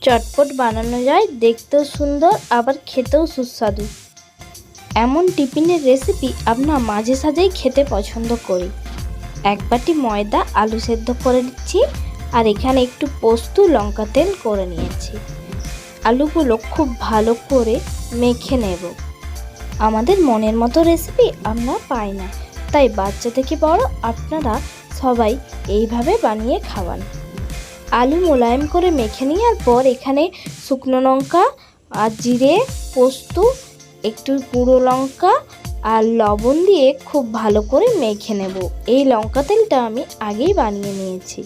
চটপট বানানো যায়, দেখতেও সুন্দর আবার খেতেও সুস্বাদু। এমন টিফিনের রেসিপি আমরা মাঝে সাঝেই খেতে পছন্দ করি। এক বাটি ময়দা আলু সেদ্ধ করে নিচ্ছি, আর এখানে একটু পোস্ত লঙ্কা তেল করে নিয়েছি। আলুগুলো খুব ভালো করে মেখে নেব। আমাদের মনের মতো রেসিপি আমরা পাই না, তাই বাচ্চা থেকে বড় আপনারা সবাই এইভাবে বানিয়ে খাওয়ান। আলু মোলায়েম করে মেখে নেওয়ার পর এখানে শুকনো লঙ্কা আর জিরে, পোস্ত, একটু গুঁড়ো লঙ্কা আর লবণ দিয়ে খুব ভালো করে মেখে নেব। এই লঙ্কা তেলটা আমি আগেই বানিয়ে নিয়েছি।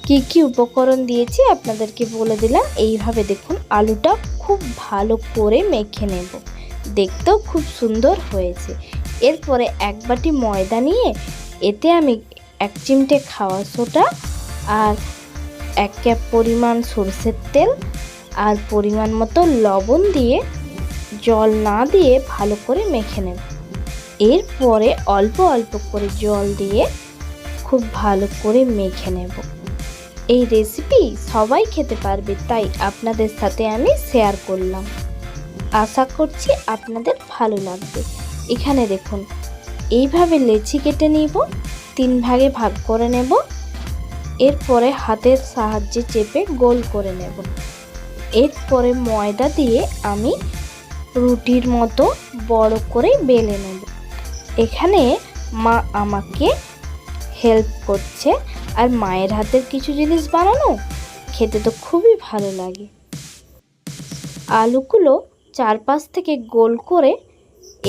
কি কি উপকরণ দিয়েছি আপনাদেরকে বলে দিলাম। এইভাবে দেখুন আলুটা খুব ভালো করে মেখে নেব, দেখতেও খুব সুন্দর হয়েছে। এরপরে এক বাটি ময়দা নিয়ে এতে আমি 1 চিমটে খাওয়া সোডা আর 1 কাপ পরিমাণ সরষের তেল আর পরিমাণ মতো লবণ দিয়ে জল না দিয়ে ভালো করে মেখে নেব। এরপরে অল্প অল্প করে জল দিয়ে খুব ভালো করে মেখে নেব। এই রেসিপি সবাই খেতে পারবে, তাই আপনাদের সাথে আমি শেয়ার করলাম। আশা করছি আপনাদের ভালো লাগবে। এখানে দেখুন এইভাবে লেচি কেটে নিব, 3 ভাগে ভাগ করে নেব। এরপরে হাতের সাহায্যে চেপে গোল করে নেব। এরপরে ময়দা দিয়ে আমি রুটির মতো বড় করে বেলে নেব। এখানে মা আমাকে হেল্প করছে, আর মায়ের হাতের কিছু জিনিস বানানো খেতে তো খুবই ভালো লাগে। আলুগুলো চারপাশ থেকে গোল করে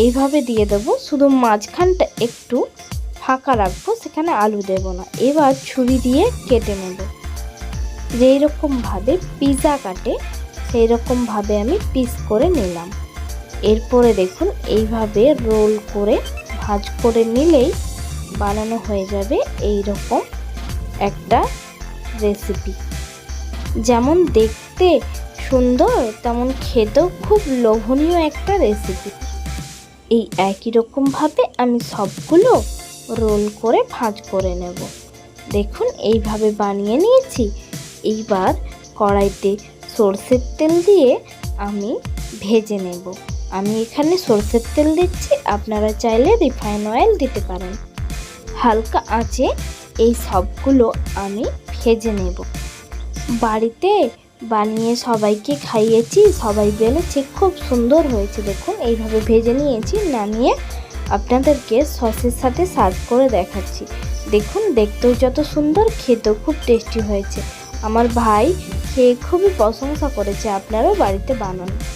এইভাবে দিয়ে দেবো, শুধু মাঝখানটা একটু ফাঁকা রাখবো, সেখানে আলু দেব না। এবার ছুরি দিয়ে কেটে নেব। যেই রকমভাবে পিৎজা কাটে সেই রকমভাবে আমি পিস করে নিলাম। এরপরে দেখুন এইভাবে রোল করে ভাঁজ করে নিলেই বানানো হয়ে যাবে এই রকম একটা রেসিপি। যেমন দেখতে সুন্দর তেমন খেতেও খুব লোভনীয় একটা রেসিপি। এই একই রকমভাবে আমি সবগুলো রোল করে ভাঁজ করে নেব। দেখুন এইভাবে বানিয়ে নিয়েছি। এইবার কড়াইতে সরষের তেল দিয়ে আমি ভেজে নেব। আমি এখানে সরষের তেল দিচ্ছি, আপনারা চাইলে রিফাইন অয়েল দিতে পারেন। হালকা আঁচে এই সবগুলো আমি ভেজে নেব। বাড়িতে বানিয়ে সবাইকে খাইয়েছি, সবাই বলেছে খুব সুন্দর হয়েছে। দেখুন এইভাবে ভেজে নিয়েছি, নামিয়ে আপনাদেরকে সসের সাথে সার্ভ করে দেখাচ্ছি। দেখুন দেখতেও যত সুন্দর, খেতেও খুব টেস্টি হয়েছে। আমার ভাই খেয়ে খুবই প্রশংসা করেছে। আপনারাও বাড়িতে বানান।